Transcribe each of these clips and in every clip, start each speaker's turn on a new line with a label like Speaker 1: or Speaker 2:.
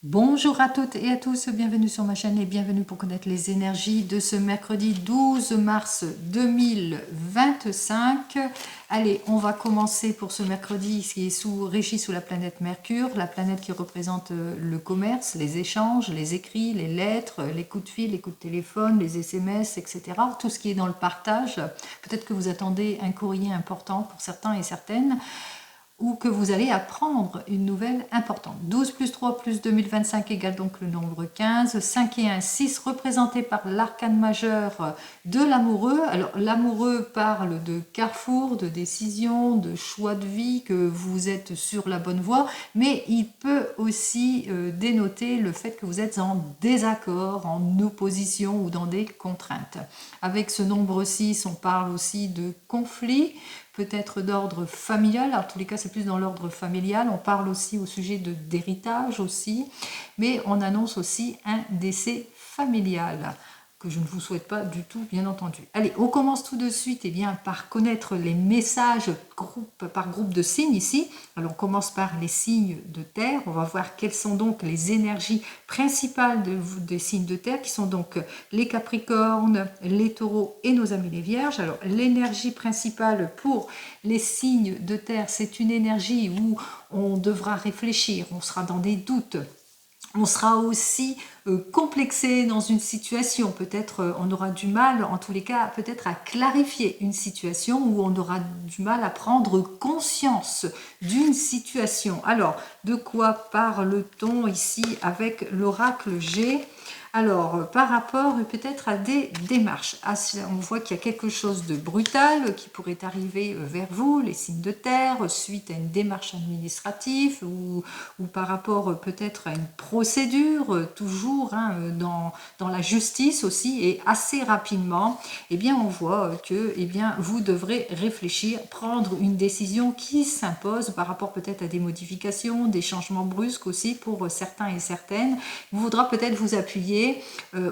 Speaker 1: Bonjour à toutes et à tous, bienvenue sur ma chaîne et bienvenue pour connaître les énergies de ce mercredi 12 mars 2025. Allez, on va commencer pour ce mercredi qui est régi sous la planète Mercure, la planète qui représente le commerce, les échanges, les écrits, les lettres, les coups de fil, les coups de téléphone, les SMS, etc. Tout ce qui est dans le partage. Peut-être que vous attendez un courrier important pour certains et certaines, ou que vous allez apprendre une nouvelle importante. 12 plus 3 plus 2025 égale donc le nombre 15. 5 et 1, 6 représenté par l'arcane majeur de l'amoureux. Alors l'amoureux parle de carrefour, de décision, de choix de vie, que vous êtes sur la bonne voie, mais il peut aussi dénoter le fait que vous êtes en désaccord, en opposition ou dans des contraintes. Avec ce nombre 6, on parle aussi de conflit, peut-être d'ordre familial. Alors, en tous les cas, c'est plus dans l'ordre familial. On parle aussi au sujet d'héritage aussi, mais on annonce aussi un décès familial que je ne vous souhaite pas du tout, bien entendu. Allez, on commence tout de suite par connaître les messages par groupe de signes ici. Alors, on commence par les signes de terre. On va voir quelles sont donc les énergies principales des signes de terre, qui sont donc les capricornes, les taureaux et nos amis les vierges. Alors, l'énergie principale pour les signes de terre, c'est une énergie où on devra réfléchir, on sera dans des doutes. On sera aussi complexé dans une situation, peut-être on aura du mal, en tous les cas, peut-être à clarifier une situation, où on aura du mal à prendre conscience d'une situation. Alors, de quoi parle-t-on ici avec l'oracle G ? Alors, par rapport peut-être à des démarches, on voit qu'il y a quelque chose de brutal qui pourrait arriver vers vous, les signes de terre, suite à une démarche administrative ou par rapport peut-être à une procédure, toujours dans la justice aussi, et assez rapidement, eh bien, on voit que vous devrez réfléchir, prendre une décision qui s'impose par rapport peut-être à des modifications, des changements brusques aussi pour certains et certaines. Il faudra peut-être vous appuyer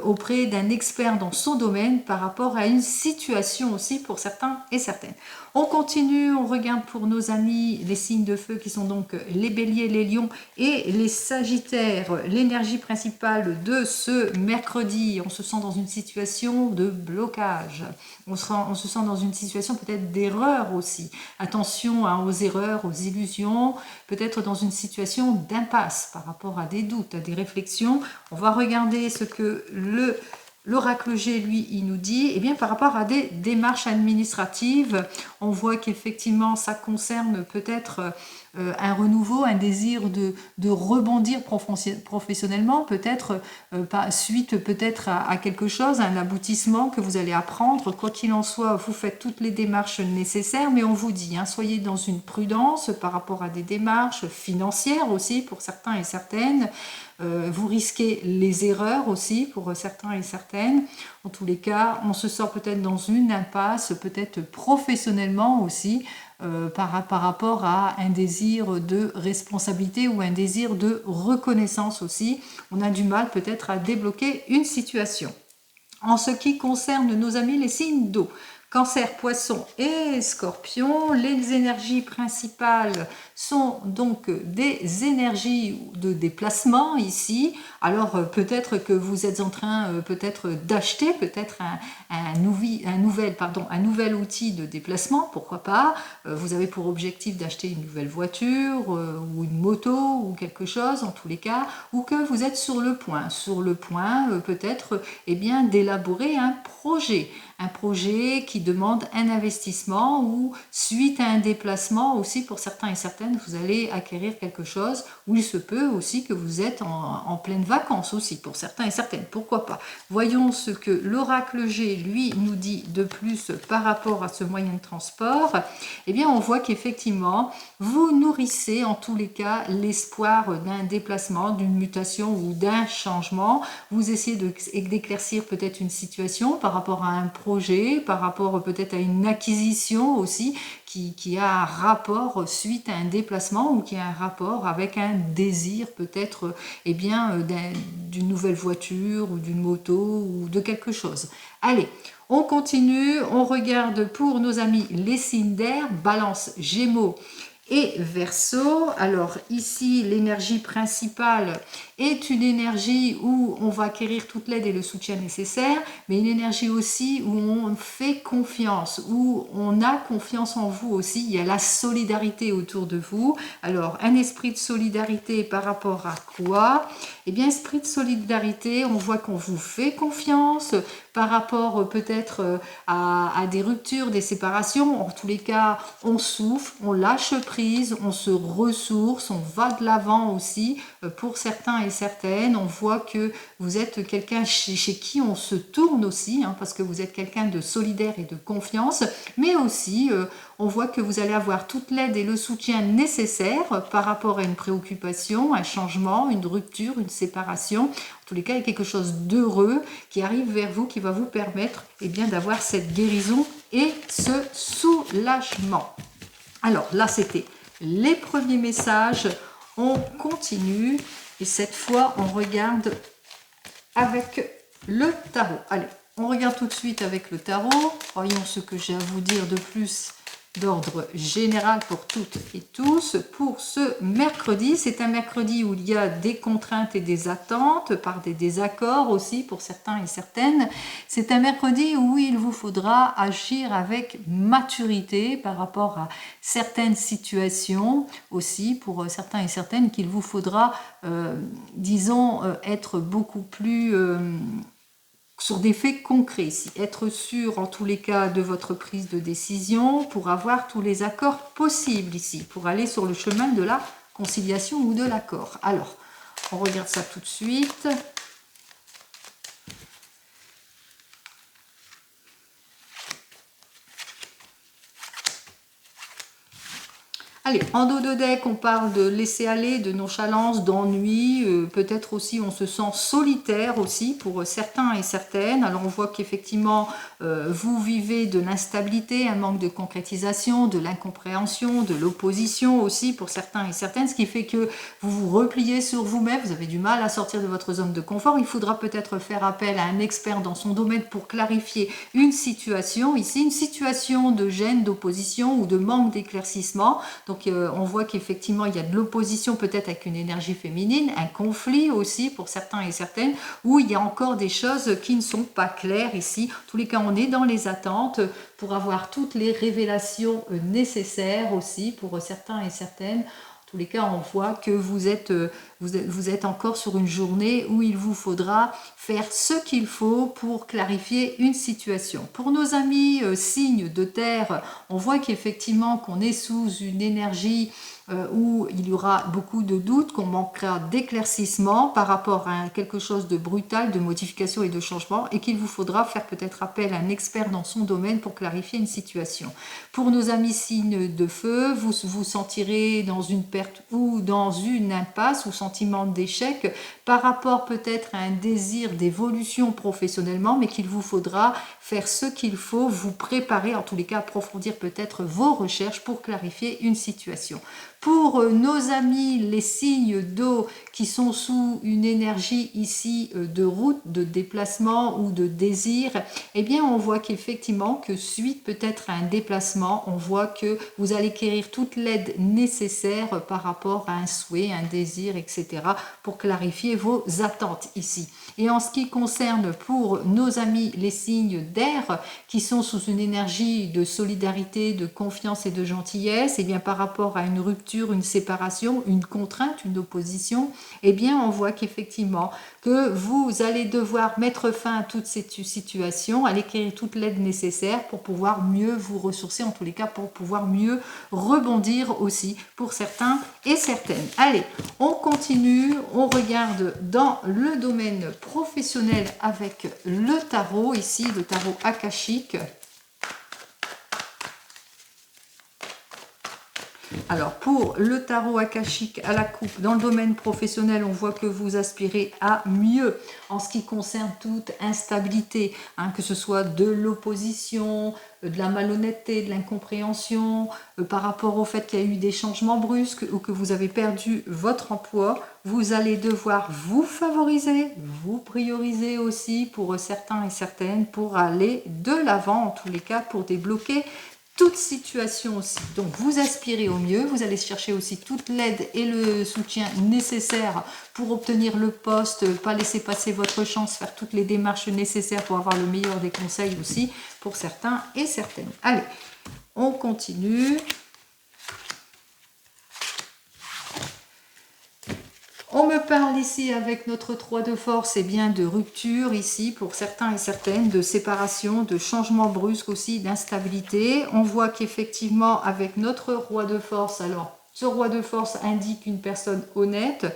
Speaker 1: auprès d'un expert dans son domaine par rapport à une situation aussi pour certains et certaines. On continue, on regarde pour nos amis les signes de feu qui sont donc les béliers, les lions et les sagittaires. L'énergie principale de ce mercredi, on se sent dans une situation de blocage. On se sent dans une situation peut-être d'erreur aussi. Attention aux erreurs, aux illusions, peut-être dans une situation d'impasse par rapport à des doutes, à des réflexions. On va regarder ce que l'oracle G, lui, il nous dit, eh bien, par rapport à des démarches administratives, on voit qu'effectivement, ça concerne peut-être un renouveau, un désir de rebondir professionnellement, peut-être suite peut-être à quelque chose, un aboutissement que vous allez apprendre. Quoi qu'il en soit, vous faites toutes les démarches nécessaires, mais on vous dit, soyez dans une prudence par rapport à des démarches financières aussi pour certains et certaines. Vous risquez les erreurs aussi pour certains et certaines. En tous les cas, on se sort peut-être dans une impasse, peut-être professionnellement aussi, par rapport à un désir de responsabilité ou un désir de reconnaissance aussi. On a du mal peut-être à débloquer une situation. En ce qui concerne nos amis les signes d'eau, Cancer, Poisson et Scorpion, les énergies principales sont donc des énergies de déplacement ici. Alors peut-être que vous êtes en train peut-être d'acheter peut-être un nouvel outil de déplacement, pourquoi pas. Vous avez pour objectif d'acheter une nouvelle voiture ou une moto ou quelque chose en tous les cas, ou que vous êtes sur le point peut-être d'élaborer un projet qui demande un investissement, ou suite à un déplacement aussi pour certains et certaines, vous allez acquérir quelque chose, ou il se peut aussi que vous êtes en pleine vacances aussi pour certains et certaines, pourquoi pas. Voyons ce que l'oracle G, lui, nous dit de plus par rapport à ce moyen de transport. Eh bien, on voit qu'effectivement, vous nourrissez en tous les cas l'espoir d'un déplacement, d'une mutation ou d'un changement. Vous essayez d'éclaircir peut-être une situation par rapport à un projet, par rapport peut-être à une acquisition aussi, qui a un rapport suite à un déplacement, ou qui a un rapport avec un désir peut-être d'une nouvelle voiture ou d'une moto ou de quelque chose. Allez, on continue, on regarde pour nos amis les signes d'air, Balance, Gémeaux Et Verseau, alors ici l'énergie principale est une énergie où on va acquérir toute l'aide et le soutien nécessaire, mais une énergie aussi où on fait confiance, où on a confiance en vous aussi, il y a la solidarité autour de vous. Alors un esprit de solidarité par rapport à quoi? Eh bien esprit de solidarité, on voit qu'on vous fait confiance par rapport peut-être à des ruptures, des séparations. En tous les cas, on souffle, on lâche prise, on se ressource, on va de l'avant aussi. Pour certains et certaines, on voit que vous êtes quelqu'un chez qui on se tourne aussi, hein, parce que vous êtes quelqu'un de solidaire et de confiance, mais aussi on voit que vous allez avoir toute l'aide et le soutien nécessaires par rapport à une préoccupation, un changement, une rupture, une séparation. En tous les cas, il y a quelque chose d'heureux qui arrive vers vous, qui va vous permettre bien, d'avoir cette guérison et ce soulagement. Alors là, c'était les premiers messages. On continue et cette fois, on regarde avec le tarot. Allez, on regarde tout de suite avec le tarot. Voyons ce que j'ai à vous dire de plus d'ordre général pour toutes et tous. Pour ce mercredi, c'est un mercredi où il y a des contraintes et des attentes, par des désaccords aussi pour certains et certaines. C'est un mercredi où il vous faudra agir avec maturité par rapport à certaines situations aussi pour certains et certaines qu'il vous faudra, disons, être beaucoup plus sur des faits concrets ici, être sûr en tous les cas de votre prise de décision pour avoir tous les accords possibles ici, pour aller sur le chemin de la conciliation ou de l'accord. Alors, on regarde ça tout de suite. Allez, en dos de deck, on parle de laisser aller, de nonchalance, d'ennui. Peut-être aussi, on se sent solitaire aussi pour certains et certaines. Alors, on voit qu'effectivement, vous vivez de l'instabilité, un manque de concrétisation, de l'incompréhension, de l'opposition aussi pour certains et certaines, ce qui fait que vous vous repliez sur vous-même, vous avez du mal à sortir de votre zone de confort. Il faudra peut-être faire appel à un expert dans son domaine pour clarifier une situation. Ici, une situation de gêne, d'opposition ou de manque d'éclaircissement. Donc on voit qu'effectivement il y a de l'opposition peut-être avec une énergie féminine, un conflit aussi pour certains et certaines, où il y a encore des choses qui ne sont pas claires ici. En tous les cas, on est dans les attentes pour avoir toutes les révélations nécessaires aussi pour certains et certaines. En tous les cas, on voit que vous êtes encore sur une journée où il vous faudra faire ce qu'il faut pour clarifier une situation. Pour nos amis signes de terre, on voit qu'effectivement qu'on est sous une énergie où il y aura beaucoup de doutes, qu'on manquera d'éclaircissement par rapport à quelque chose de brutal, de modification et de changement, et qu'il vous faudra faire peut-être appel à un expert dans son domaine pour clarifier une situation. Pour nos amis signes de feu, vous vous sentirez dans une perte ou dans une impasse ou sentiment d'échec par rapport peut-être à un désir d'évolution professionnellement, mais qu'il vous faudra faire ce qu'il faut, vous préparer, en tous les cas approfondir peut-être vos recherches pour clarifier une situation. Pour nos amis les signes d'eau qui sont sous une énergie ici de route, de déplacement ou de désir, eh bien on voit qu'effectivement que suite peut-être à un déplacement, on voit que vous allez acquérir toute l'aide nécessaire par rapport à un souhait, un désir, etc. pour clarifier vos attentes ici. Et en ce qui concerne pour nos amis les signes d'air qui sont sous une énergie de solidarité, de confiance et de gentillesse, eh bien par rapport à une rupture, une séparation, une contrainte, une opposition, eh bien on voit qu'effectivement que vous allez devoir mettre fin à toute cette situation, aller acquérir toute l'aide nécessaire pour pouvoir mieux vous ressourcer, en tous les cas pour pouvoir mieux rebondir aussi pour certains et certaines. Allez, on continue, on regarde dans le domaine professionnel avec le tarot, ici le tarot akashique. Alors pour le tarot akashique à la coupe, dans le domaine professionnel, on voit que vous aspirez à mieux en ce qui concerne toute instabilité, hein, que ce soit de l'opposition, de la malhonnêteté, de l'incompréhension, par rapport au fait qu'il y a eu des changements brusques ou que vous avez perdu votre emploi. Vous allez devoir vous favoriser, vous prioriser aussi pour certains et certaines pour aller de l'avant, en tous les cas pour débloquer toute situation aussi. Donc vous aspirez au mieux, vous allez chercher aussi toute l'aide et le soutien nécessaires pour obtenir le poste, pas laisser passer votre chance, faire toutes les démarches nécessaires pour avoir le meilleur des conseils aussi pour certains et certaines. Allez, on continue. On me parle ici avec notre 3 de force, et bien de rupture ici pour certains et certaines, de séparation, de changement brusque aussi, d'instabilité. On voit qu'effectivement avec notre roi de force, alors ce roi de force indique une personne honnête,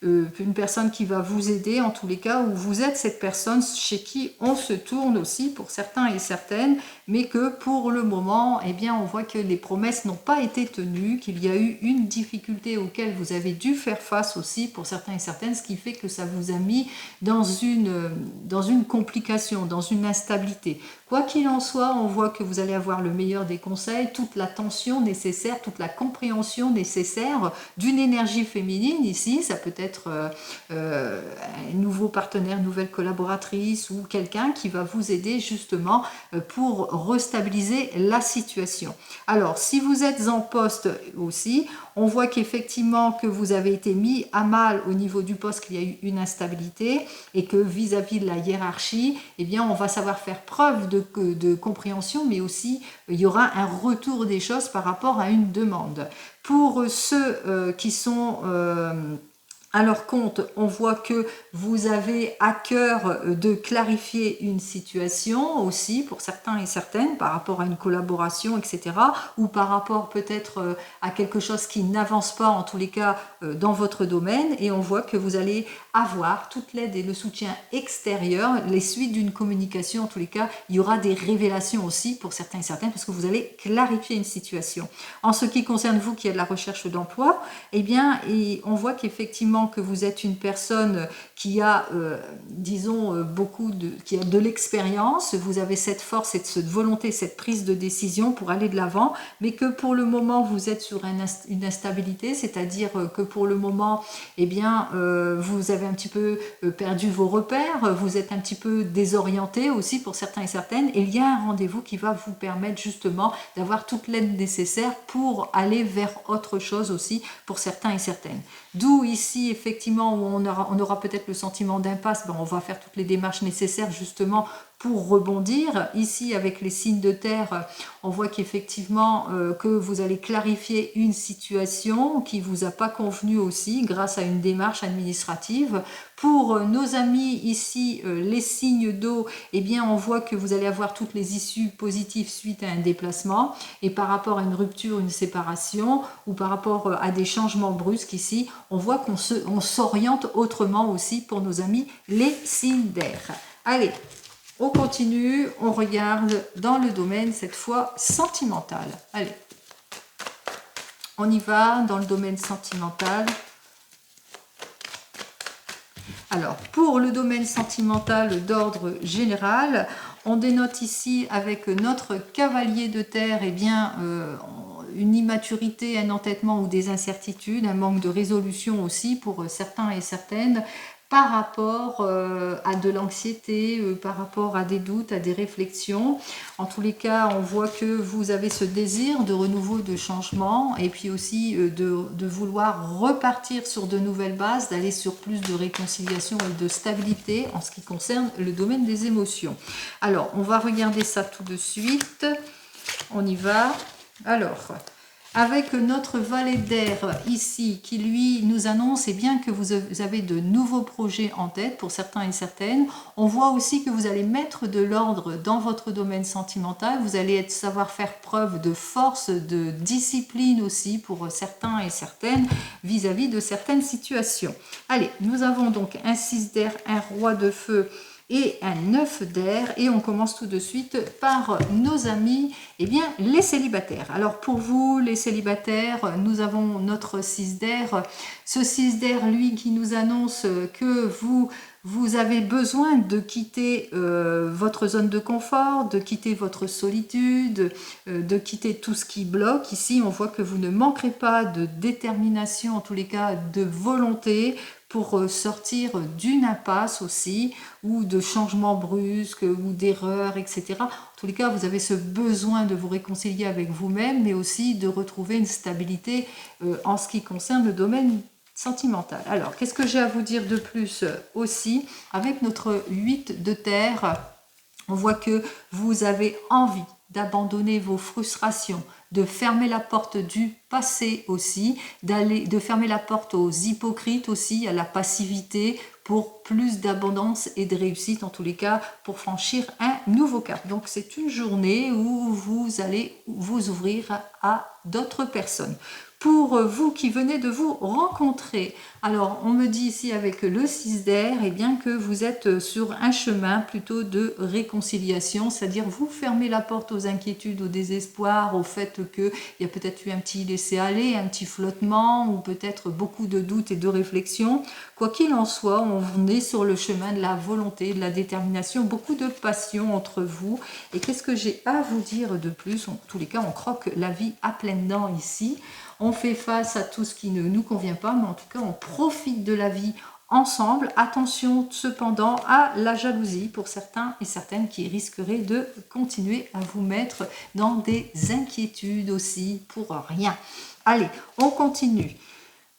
Speaker 1: une personne qui va vous aider en tous les cas, où vous êtes cette personne chez qui on se tourne aussi pour certains et certaines, mais que pour le moment, eh bien, on voit que les promesses n'ont pas été tenues, qu'il y a eu une difficulté auquel vous avez dû faire face aussi pour certains et certaines, ce qui fait que ça vous a mis dans une complication, dans une instabilité. Quoi qu'il en soit, on voit que vous allez avoir le meilleur des conseils, toute l'attention nécessaire, toute la compréhension nécessaire d'une énergie féminine ici. Ça peut être un nouveau partenaire, nouvelle collaboratrice ou quelqu'un qui va vous aider justement pour restabiliser la situation. Alors, si vous êtes en poste aussi, on voit qu'effectivement que vous avez été mis à mal au niveau du poste, qu'il y a eu une instabilité et que vis-à-vis de la hiérarchie, eh bien, on va savoir faire preuve de compréhension, mais aussi il y aura un retour des choses par rapport à une demande. Pour ceux qui sont à leur compte, on voit que vous avez à cœur de clarifier une situation aussi pour certains et certaines par rapport à une collaboration, etc. ou par rapport peut-être à quelque chose qui n'avance pas en tous les cas dans votre domaine, et on voit que vous allez avoir toute l'aide et le soutien extérieur, les suites d'une communication. En tous les cas, il y aura des révélations aussi pour certains et certaines parce que vous allez clarifier une situation. En ce qui concerne vous qui êtes de la recherche d'emploi, eh bien, on voit qu'effectivement que vous êtes une personne qui a, disons, qui a de l'expérience, vous avez cette force et cette volonté, cette prise de décision pour aller de l'avant, mais que pour le moment vous êtes sur une instabilité, c'est-à-dire que pour le moment, eh bien, vous avez un petit peu perdu vos repères, vous êtes un petit peu désorienté aussi pour certains et certaines, et il y a un rendez-vous qui va vous permettre justement d'avoir toute l'aide nécessaire pour aller vers autre chose aussi pour certains et certaines. D'où ici, effectivement, où on aura peut-être le sentiment d'impasse, on va faire toutes les démarches nécessaires justement pour rebondir. Ici, avec les signes de terre, on voit qu'effectivement, que vous allez clarifier une situation qui ne vous a pas convenu aussi grâce à une démarche administrative. Pour nos amis ici, les signes d'eau, eh bien, on voit que vous allez avoir toutes les issues positives suite à un déplacement, et par rapport à une rupture, une séparation, ou par rapport à des changements brusques ici, on voit qu'on s'oriente autrement aussi pour nos amis les signes d'air. Allez, on continue, on regarde dans le domaine cette fois sentimental. Allez, on y va dans le domaine sentimental. Alors, pour le domaine sentimental d'ordre général, on dénote ici avec notre cavalier de terre, eh bien, une immaturité, un entêtement ou des incertitudes, un manque de résolution aussi pour certains et certaines, par rapport à de l'anxiété, par rapport à des doutes, à des réflexions. En tous les cas, on voit que vous avez ce désir de renouveau, de changement, et puis aussi de vouloir repartir sur de nouvelles bases, d'aller sur plus de réconciliation et de stabilité en ce qui concerne le domaine des émotions. Alors, on va regarder ça tout de suite. On y va. Alors, avec notre valet d'air ici, qui lui nous annonce bien que vous avez de nouveaux projets en tête pour certains et certaines. On voit aussi que vous allez mettre de l'ordre dans votre domaine sentimental. Vous allez savoir faire preuve de force, de discipline aussi pour certains et certaines vis-à-vis de certaines situations. Allez, nous avons donc un 6 d'air, un roi de feu et un 9 d'air, et on commence tout de suite par nos amis, eh bien les célibataires. Alors pour vous les célibataires, nous avons notre 6 d'air, ce 6 d'air lui qui nous annonce que vous avez besoin de quitter votre zone de confort, de quitter votre solitude, de quitter tout ce qui bloque. Ici, on voit que vous ne manquerez pas de détermination, en tous les cas de volonté, pour sortir d'une impasse aussi, ou de changements brusques, ou d'erreurs, etc. En tous les cas, vous avez ce besoin de vous réconcilier avec vous-même, mais aussi de retrouver une stabilité en ce qui concerne le domaine sentimental. Alors, qu'est-ce que j'ai à vous dire de plus aussi? Avec notre 8 de terre, on voit que vous avez envie d'abandonner vos frustrations, de fermer la porte du passé aussi, de fermer la porte aux hypocrites aussi, à la passivité, pour plus d'abondance et de réussite, en tous les cas, pour franchir un nouveau cap. Donc c'est une journée où vous allez vous ouvrir à d'autres personnes. Pour vous qui venez de vous rencontrer, alors on me dit ici avec le 6 d'air, eh bien que vous êtes sur un chemin plutôt de réconciliation, c'est-à-dire vous fermez la porte aux inquiétudes, au désespoir, au fait qu'il y a peut-être eu un petit laisser-aller, un petit flottement, ou peut-être beaucoup de doutes et de réflexions. Quoi qu'il en soit, on est sur le chemin de la volonté, de la détermination, beaucoup de passion entre vous. Et qu'est-ce que j'ai à vous dire de plus? En tous les cas, on croque la vie à pleines dents ici. On fait face à tout ce qui ne nous convient pas, mais en tout cas, on profite de la vie ensemble. Attention cependant à la jalousie pour certains et certaines qui risqueraient de continuer à vous mettre dans des inquiétudes aussi pour rien. Allez, on continue.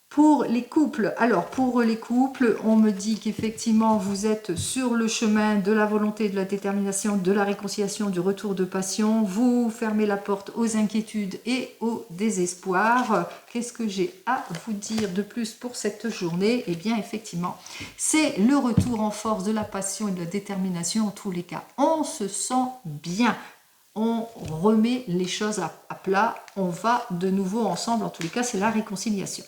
Speaker 1: Pour les couples, alors pour les couples, on me dit qu'effectivement vous êtes sur le chemin de la volonté, de la détermination, de la réconciliation, du retour de passion. Vous fermez la porte aux inquiétudes et au désespoir. Qu'est-ce que j'ai à vous dire de plus pour cette journée? Eh bien effectivement, c'est le retour en force de la passion et de la détermination en tous les cas. On se sent bien. On remet les choses à plat, on va de nouveau ensemble, en tous les cas c'est la réconciliation.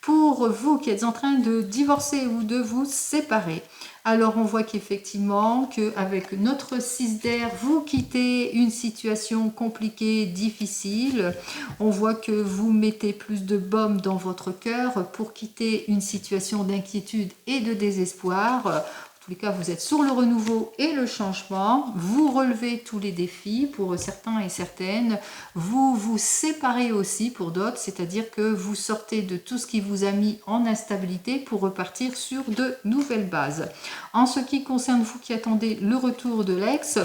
Speaker 1: Pour vous qui êtes en train de divorcer ou de vous séparer, alors on voit qu'effectivement qu'avec notre 6 d'air, vous quittez une situation compliquée, difficile. On voit que vous mettez plus de baume dans votre cœur pour quitter une situation d'inquiétude et de désespoir. En tous les cas, vous êtes sur le renouveau et le changement. Vous relevez tous les défis pour certains et certaines. Vous vous séparez aussi pour d'autres, c'est-à-dire que vous sortez de tout ce qui vous a mis en instabilité pour repartir sur de nouvelles bases. En ce qui concerne vous qui attendez le retour de l'ex,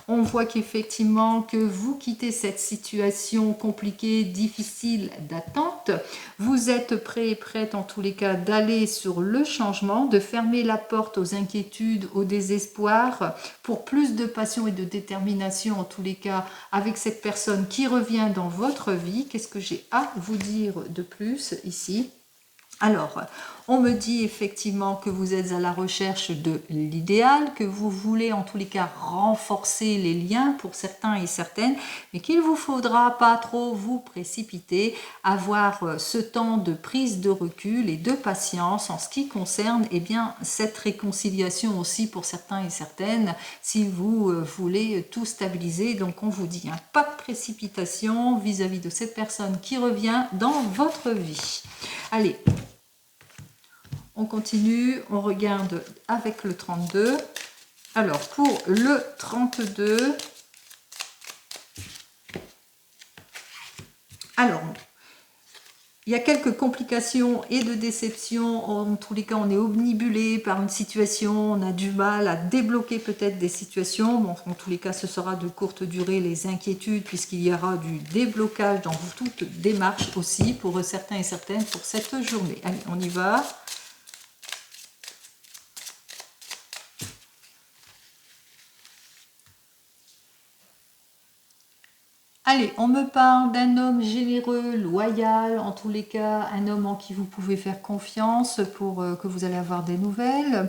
Speaker 1: on voit qu'effectivement que vous quittez cette situation compliquée, difficile d'attente. Vous êtes prêt et prête en tous les cas d'aller sur le changement, de fermer la porte aux inquiétudes, au désespoir, pour plus de passion et de détermination en tous les cas avec cette personne qui revient dans votre vie. Qu'est-ce que j'ai à vous dire de plus ici ? Alors, on me dit effectivement que vous êtes à la recherche de l'idéal, que vous voulez en tous les cas renforcer les liens pour certains et certaines, mais qu'il ne vous faudra pas trop vous précipiter, avoir ce temps de prise de recul et de patience en ce qui concerne bien, cette réconciliation aussi pour certains et certaines, si vous voulez tout stabiliser. Donc on vous dit, pas de précipitation vis-à-vis de cette personne qui revient dans votre vie. Allez, on continue, on regarde avec le 32. Alors, pour le 32, alors, il y a quelques complications et de déceptions. En tous les cas, on est omnibulé par une situation, on a du mal à débloquer peut-être des situations. Bon, en tous les cas, ce sera de courte durée les inquiétudes, puisqu'il y aura du déblocage dans toute démarche aussi pour certains et certaines pour cette journée. Allez, on y va. Allez, on me parle d'un homme généreux, loyal, en tous les cas, un homme en qui vous pouvez faire confiance pour que vous allez avoir des nouvelles.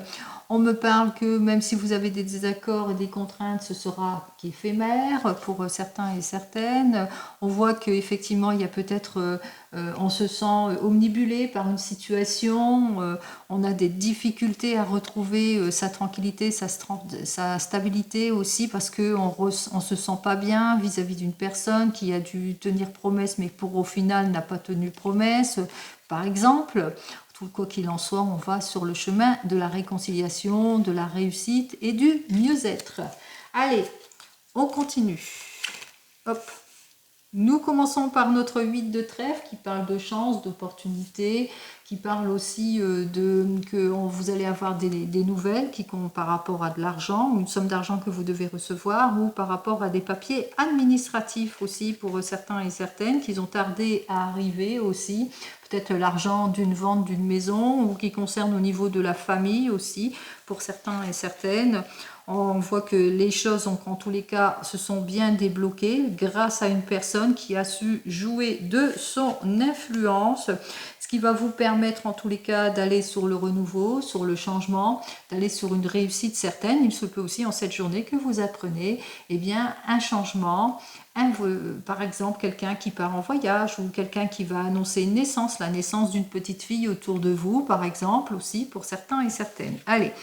Speaker 1: On me parle que même si vous avez des désaccords et des contraintes, ce sera qu'éphémère pour certains et certaines. On voit qu'effectivement, il y a peut-être, on se sent omnibulé par une situation, on a des difficultés à retrouver sa tranquillité, sa stabilité aussi, parce qu'on ne se sent pas bien vis-à-vis d'une personne qui a dû tenir promesse, mais pour au final n'a pas tenu promesse, par exemple. Quoi qu'il en soit, on va sur le chemin de la réconciliation, de la réussite et du mieux-être. Allez, on continue. Hop. Nous commençons par notre 8 de trèfle qui parle de chance, d'opportunité, qui parle aussi que vous allez avoir des nouvelles par rapport à de l'argent, ou une somme d'argent que vous devez recevoir, ou par rapport à des papiers administratifs aussi pour certains et certaines qui ont tardé à arriver aussi. Peut-être l'argent d'une vente d'une maison ou qui concerne au niveau de la famille aussi pour certains et certaines. On voit que les choses, en tous les cas, se sont bien débloquées grâce à une personne qui a su jouer de son influence, ce qui va vous permettre en tous les cas d'aller sur le renouveau, sur le changement, d'aller sur une réussite certaine. Il se peut aussi en cette journée que vous apprenez bien, un changement, par exemple quelqu'un qui part en voyage ou quelqu'un qui va annoncer une naissance, la naissance d'une petite fille autour de vous par exemple aussi pour certains et certaines. Allez,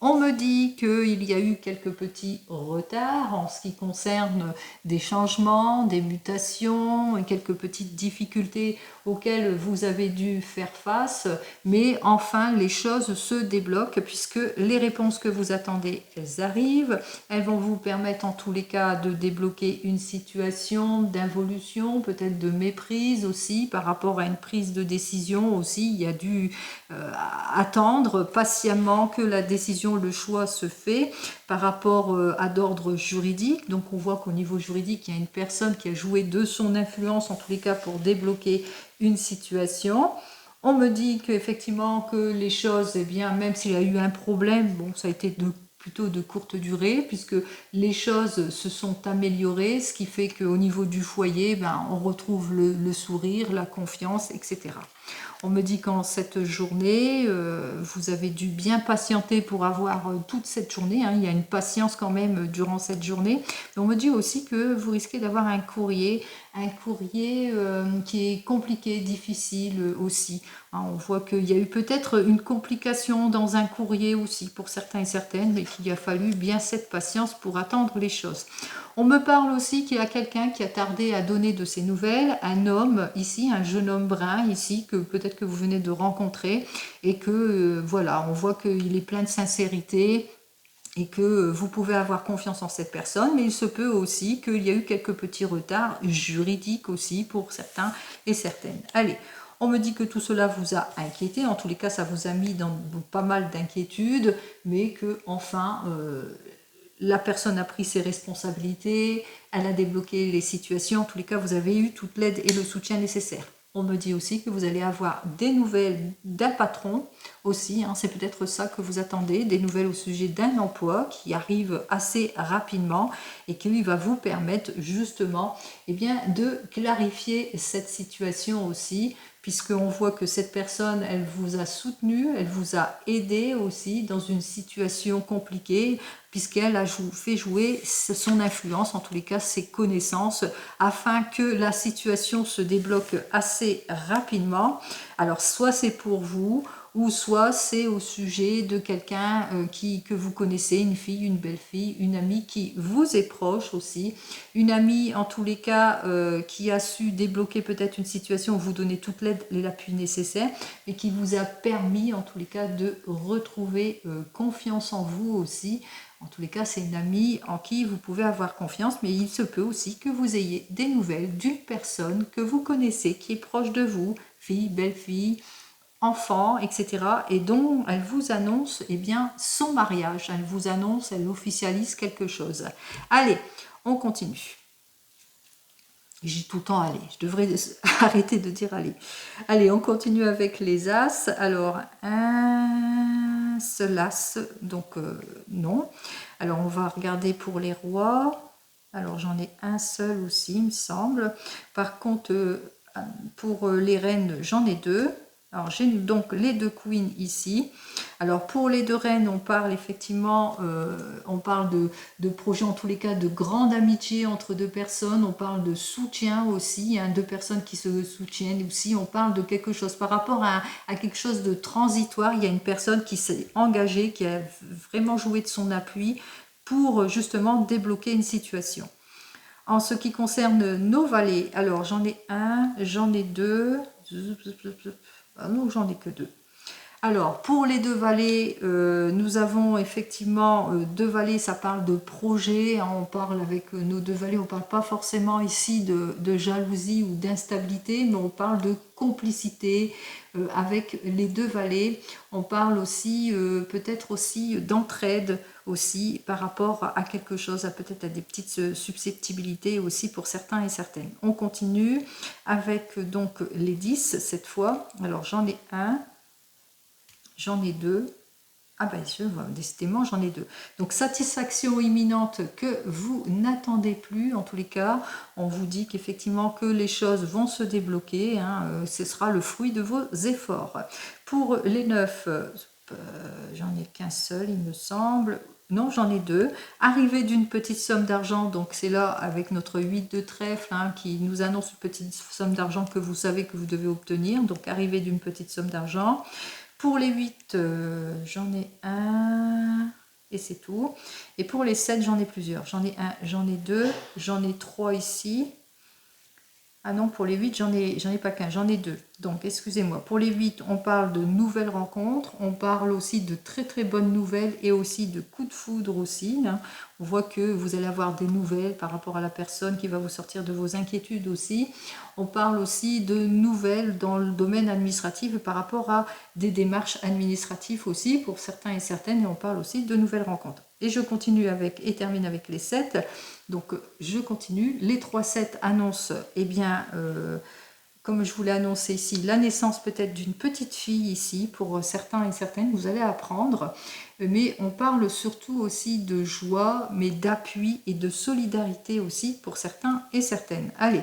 Speaker 1: on me dit qu'il y a eu quelques petits retards en ce qui concerne des changements, des mutations, et quelques petites difficultés auxquelles vous avez dû faire face, mais enfin les choses se débloquent puisque les réponses que vous attendez, elles arrivent, elles vont vous permettre en tous les cas de débloquer une situation d'involution, peut-être de méprise aussi par rapport à une prise de décision aussi. Il y a dû attendre patiemment que la décision, le choix se fait par rapport à d'ordre juridique. Donc on voit qu'au niveau juridique, il y a une personne qui a joué de son influence en tous les cas pour débloquer une situation. On me dit qu'effectivement que les choses, bien, même s'il y a eu un problème, bon, ça a été plutôt de courte durée, puisque les choses se sont améliorées, ce qui fait qu'au niveau du foyer, on retrouve le sourire, la confiance, etc. On me dit qu'en cette journée, vous avez dû bien patienter pour avoir toute cette journée. Il y a une patience quand même durant cette journée. Mais on me dit aussi que vous risquez d'avoir un courrier qui est compliqué, difficile aussi. On voit qu'il y a eu peut-être une complication dans un courrier aussi pour certains et certaines, mais qu'il a fallu bien cette patience pour attendre les choses. On me parle aussi qu'il y a quelqu'un qui a tardé à donner de ses nouvelles, un homme ici, un jeune homme brun ici, que peut-être que vous venez de rencontrer, et que voilà, on voit qu'il est plein de sincérité, et que vous pouvez avoir confiance en cette personne, mais il se peut aussi qu'il y a eu quelques petits retards juridiques aussi pour certains et certaines. Allez, on me dit que tout cela vous a inquiété, en tous les cas ça vous a mis dans pas mal d'inquiétudes, mais que enfin la personne a pris ses responsabilités, elle a débloqué les situations, en tous les cas vous avez eu toute l'aide et le soutien nécessaire. On me dit aussi que vous allez avoir des nouvelles d'un patron aussi, c'est peut-être ça que vous attendez, des nouvelles au sujet d'un emploi qui arrive assez rapidement et qui va vous permettre justement de clarifier cette situation aussi, puisqu'on voit que cette personne, elle vous a soutenu, elle vous a aidé aussi dans une situation compliquée, puisqu'elle a fait jouer son influence, en tous les cas ses connaissances, afin que la situation se débloque assez rapidement. Alors soit c'est pour vous, ou soit c'est au sujet de quelqu'un que vous connaissez, une fille, une belle-fille, une amie qui vous est proche aussi, une amie en tous les cas qui a su débloquer peut-être une situation, vous donner toute l'aide et l'appui nécessaire, et qui vous a permis en tous les cas de retrouver confiance en vous aussi. En tous les cas, c'est une amie en qui vous pouvez avoir confiance, mais il se peut aussi que vous ayez des nouvelles d'une personne que vous connaissez, qui est proche de vous, fille, belle-fille, enfant, etc. et dont elle vous annonce son mariage. Elle vous annonce, elle officialise quelque chose. Allez, on continue. J'ai tout le temps allez. Je devrais arrêter de dire allez. Allez, on continue avec les as. Alors, un seul as, donc non. Alors, on va regarder pour les rois. Alors, j'en ai un seul aussi, il me semble. Par contre, pour les reines, j'en ai deux. Alors j'ai donc les deux queens ici. Alors pour les deux reines, on parle effectivement, on parle de projets en tous les cas, de grande amitié entre deux personnes. On parle de soutien aussi, deux personnes qui se soutiennent aussi. On parle de quelque chose par rapport à quelque chose de transitoire. Il y a une personne qui s'est engagée, qui a vraiment joué de son appui pour justement débloquer une situation. En ce qui concerne nos valets, alors j'en ai un, j'en ai deux. Ah non, j'en ai que deux. Alors, pour les deux valets, nous avons effectivement deux valets, ça parle de projet, hein, on parle avec nos deux valets, on ne parle pas forcément ici de jalousie ou d'instabilité, mais on parle de complicité avec les deux valets. On parle aussi, peut-être aussi d'entraide aussi par rapport à quelque chose, peut-être à des petites susceptibilités aussi pour certains et certaines. On continue avec donc les 10 cette fois. Alors, j'en ai un. J'en ai deux. Ah ben, décidément, j'en ai deux. Donc, satisfaction imminente que vous n'attendez plus. En tous les cas, on vous dit qu'effectivement, que les choses vont se débloquer. Hein, ce sera le fruit de vos efforts. Pour les 9, j'en ai qu'un seul, il me semble. Non, j'en ai deux. Arrivée d'une petite somme d'argent, donc c'est là avec notre 8 de trèfle hein, qui nous annonce une petite somme d'argent que vous savez que vous devez obtenir. Donc, arrivée d'une petite somme d'argent. Pour les 8, j'en ai un et c'est tout. Et pour les 7, j'en ai plusieurs. J'en ai un, j'en ai deux, j'en ai trois ici. Ah non, pour les 8, j'en ai pas qu'un, j'en ai deux. Donc, excusez-moi. Pour les 8, on parle de nouvelles rencontres. On parle aussi de très très bonnes nouvelles et aussi de coups de foudre aussi. Hein. On voit que vous allez avoir des nouvelles par rapport à la personne qui va vous sortir de vos inquiétudes aussi. On parle aussi de nouvelles dans le domaine administratif par rapport à des démarches administratives aussi pour certains et certaines. Et on parle aussi de nouvelles rencontres. Et je continue avec et termine avec les 7. Donc, je continue. Les 3-7 annoncent, eh bien, comme je vous l'ai annoncé ici, la naissance peut-être d'une petite fille ici, pour certains et certaines, vous allez apprendre. Mais on parle surtout aussi de joie, mais d'appui et de solidarité aussi pour certains et certaines. Allez,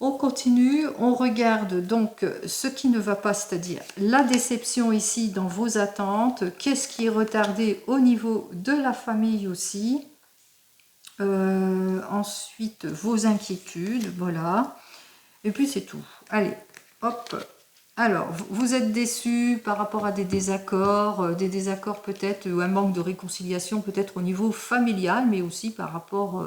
Speaker 1: on continue, on regarde donc ce qui ne va pas, c'est-à-dire la déception ici dans vos attentes, qu'est-ce qui est retardé au niveau de la famille aussi. Ensuite, vos inquiétudes, voilà. Et puis c'est tout. Allez, hop. Alors, vous êtes déçus par rapport à des désaccords peut-être, ou un manque de réconciliation peut-être au niveau familial, mais aussi par rapport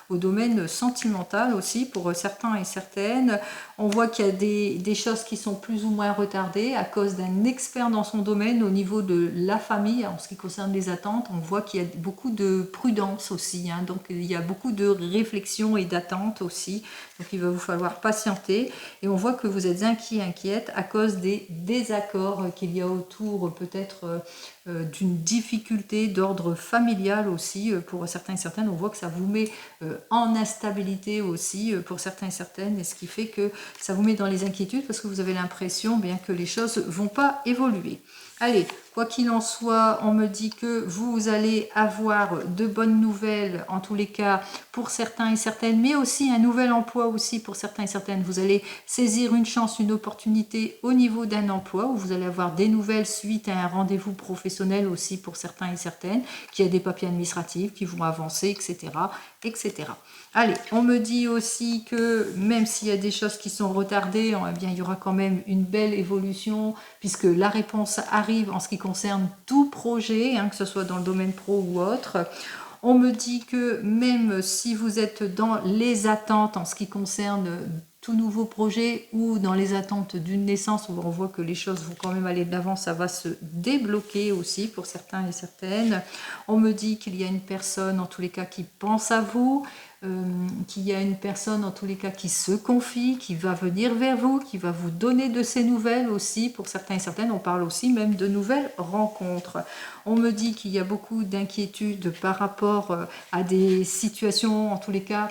Speaker 1: au domaine sentimental aussi pour certains et certaines. On voit qu'il y a des choses qui sont plus ou moins retardées à cause d'un expert dans son domaine au niveau de la famille. En ce qui concerne les attentes, on voit qu'il y a beaucoup de prudence aussi, hein, donc il y a beaucoup de réflexion et d'attente aussi. Donc il va vous falloir patienter et on voit que vous êtes inquiète à cause des désaccords qu'il y a autour peut-être d'une difficulté d'ordre familial aussi pour certains et certaines. On voit que ça vous met en instabilité aussi pour certains et certaines et ce qui fait que ça vous met dans les inquiétudes parce que vous avez l'impression bien que les choses ne vont pas évoluer. Allez, quoi qu'il en soit, on me dit que vous allez avoir de bonnes nouvelles, en tous les cas, pour certains et certaines, mais aussi un nouvel emploi aussi pour certains et certaines. Vous allez saisir une chance, une opportunité au niveau d'un emploi où vous allez avoir des nouvelles suite à un rendez-vous professionnel aussi pour certains et certaines, qui a des papiers administratifs qui vont avancer, etc., etc. Allez, on me dit aussi que même s'il y a des choses qui sont retardées, eh bien, il y aura quand même une belle évolution puisque la réponse arrive en ce qui concerne tout projet, hein, que ce soit dans le domaine pro ou autre. On me dit que même si vous êtes dans les attentes en ce qui concerne tout nouveau projet ou dans les attentes d'une naissance où on voit que les choses vont quand même aller de l'avant, ça va se débloquer aussi pour certains et certaines. On me dit qu'il y a une personne en tous les cas qui pense à vous, qu'il y a une personne en tous les cas qui se confie, qui va venir vers vous, qui va vous donner de ses nouvelles aussi pour certains et certaines. On parle aussi même de nouvelles rencontres. On me dit qu'il y a beaucoup d'inquiétudes par rapport à des situations en tous les cas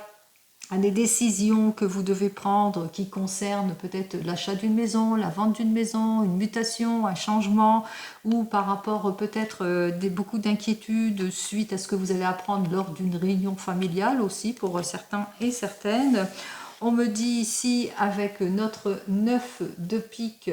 Speaker 1: à des décisions que vous devez prendre qui concernent peut-être l'achat d'une maison, la vente d'une maison, une mutation, un changement, ou par rapport peut-être beaucoup d'inquiétudes suite à ce que vous allez apprendre lors d'une réunion familiale aussi pour certains et certaines. On me dit ici avec notre 9 de pique,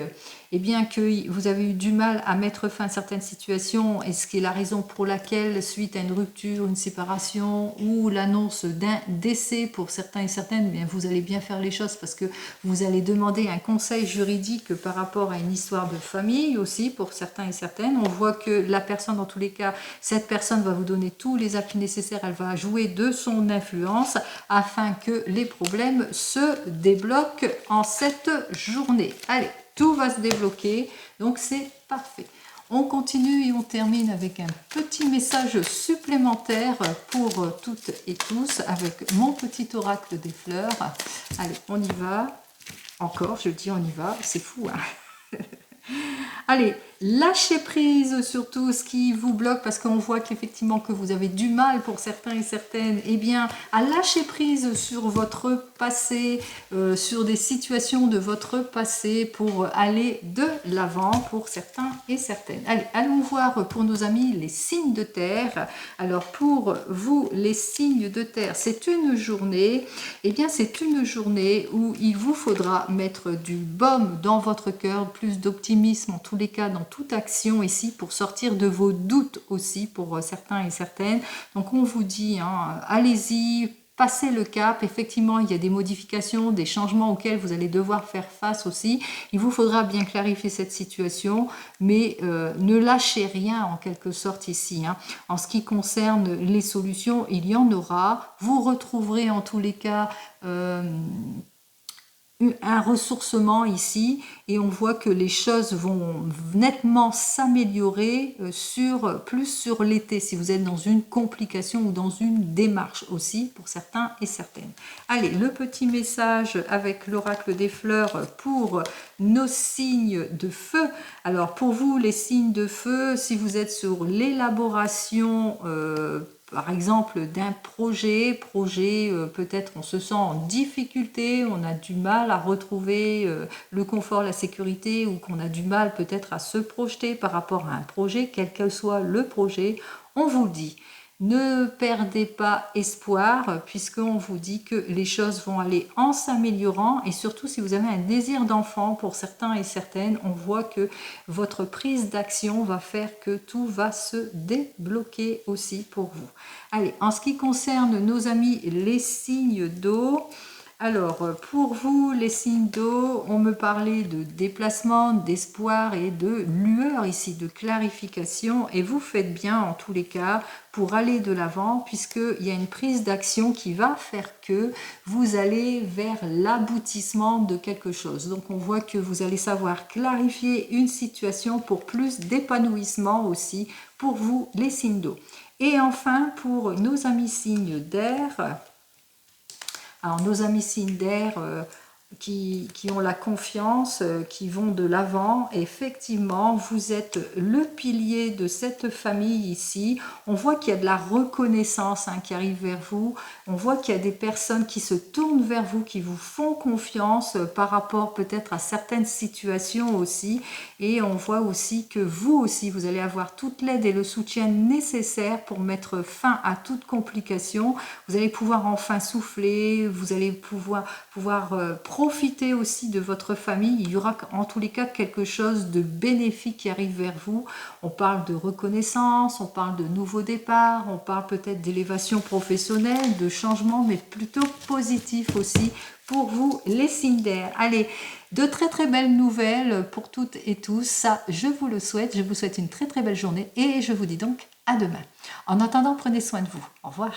Speaker 1: eh bien que vous avez eu du mal à mettre fin à certaines situations et ce qui est la raison pour laquelle suite à une rupture, une séparation ou l'annonce d'un décès pour certains et certaines, eh bien vous allez bien faire les choses parce que vous allez demander un conseil juridique par rapport à une histoire de famille aussi pour certains et certaines. On voit que la personne, dans tous les cas, cette personne va vous donner tous les appuis nécessaires, elle va jouer de son influence afin que les problèmes se débloquent en cette journée. Allez, tout va se débloquer, donc c'est parfait. On continue et on termine avec un petit message supplémentaire pour toutes et tous avec mon petit oracle des fleurs. Allez, on y va. Encore, je dis on y va, c'est fou, hein. Allez, lâchez prise sur tout ce qui vous bloque parce qu'on voit qu'effectivement que vous avez du mal pour certains et certaines, eh bien, à lâcher prise sur votre passé, sur des situations de votre passé pour aller de l'avant pour certains et certaines. Allez, allons voir pour nos amis les signes de terre. Alors pour vous, les signes de terre, c'est une journée, eh bien c'est une journée où il vous faudra mettre du baume dans votre cœur, plus d'optimisme en tous les cas dans toute action ici pour sortir de vos doutes aussi pour certains et certaines. Donc on vous dit, hein, allez-y, passez le cap. Effectivement, il y a des modifications, des changements auxquels vous allez devoir faire face aussi. Il vous faudra bien clarifier cette situation, mais ne lâchez rien en quelque sorte ici, hein. En ce qui concerne les solutions, il y en aura. Vous retrouverez en tous les cas un ressourcement ici et on voit que les choses vont nettement s'améliorer plus sur l'été si vous êtes dans une complication ou dans une démarche aussi pour certains et certaines. Allez, le petit message avec l'oracle des fleurs pour nos signes de feu. Alors pour vous les signes de feu, si vous êtes sur l'élaboration par exemple d'un projet, peut-être on se sent en difficulté, on a du mal à retrouver le confort, la sécurité ou qu'on a du mal peut-être à se projeter par rapport à un projet, quel que soit le projet, on vous dit ne perdez pas espoir puisqu'on vous dit que les choses vont aller en s'améliorant et surtout si vous avez un désir d'enfant pour certains et certaines, on voit que votre prise d'action va faire que tout va se débloquer aussi pour vous. Allez, en ce qui concerne nos amis les signes d'eau, alors, pour vous, les signes d'eau, on me parlait de déplacement, d'espoir et de lueur ici, de clarification. Et vous faites bien, en tous les cas, pour aller de l'avant, puisqu'il y a une prise d'action qui va faire que vous allez vers l'aboutissement de quelque chose. Donc, on voit que vous allez savoir clarifier une situation pour plus d'épanouissement aussi pour vous, les signes d'eau. Et enfin, pour nos amis signes d'air, alors, nos amis signes d'air qui ont la confiance, qui vont de l'avant, effectivement, vous êtes le pilier de cette famille ici. On voit qu'il y a de la reconnaissance qui arrive vers vous. On voit qu'il y a des personnes qui se tournent vers vous, qui vous font confiance par rapport peut-être à certaines situations aussi. Et on voit aussi que vous aussi, vous allez avoir toute l'aide et le soutien nécessaires pour mettre fin à toute complication. Vous allez pouvoir enfin souffler, vous allez pouvoir profiter aussi de votre famille. Il y aura en tous les cas quelque chose de bénéfique qui arrive vers vous. On parle de reconnaissance, on parle de nouveau départ, on parle peut-être d'élévation professionnelle, de changement, mais plutôt positif aussi pour vous les signes d'air. Allez, de très très belles nouvelles pour toutes et tous. Ça, je vous le souhaite. Je vous souhaite une très très belle journée et je vous dis donc à demain. En attendant, prenez soin de vous. Au revoir.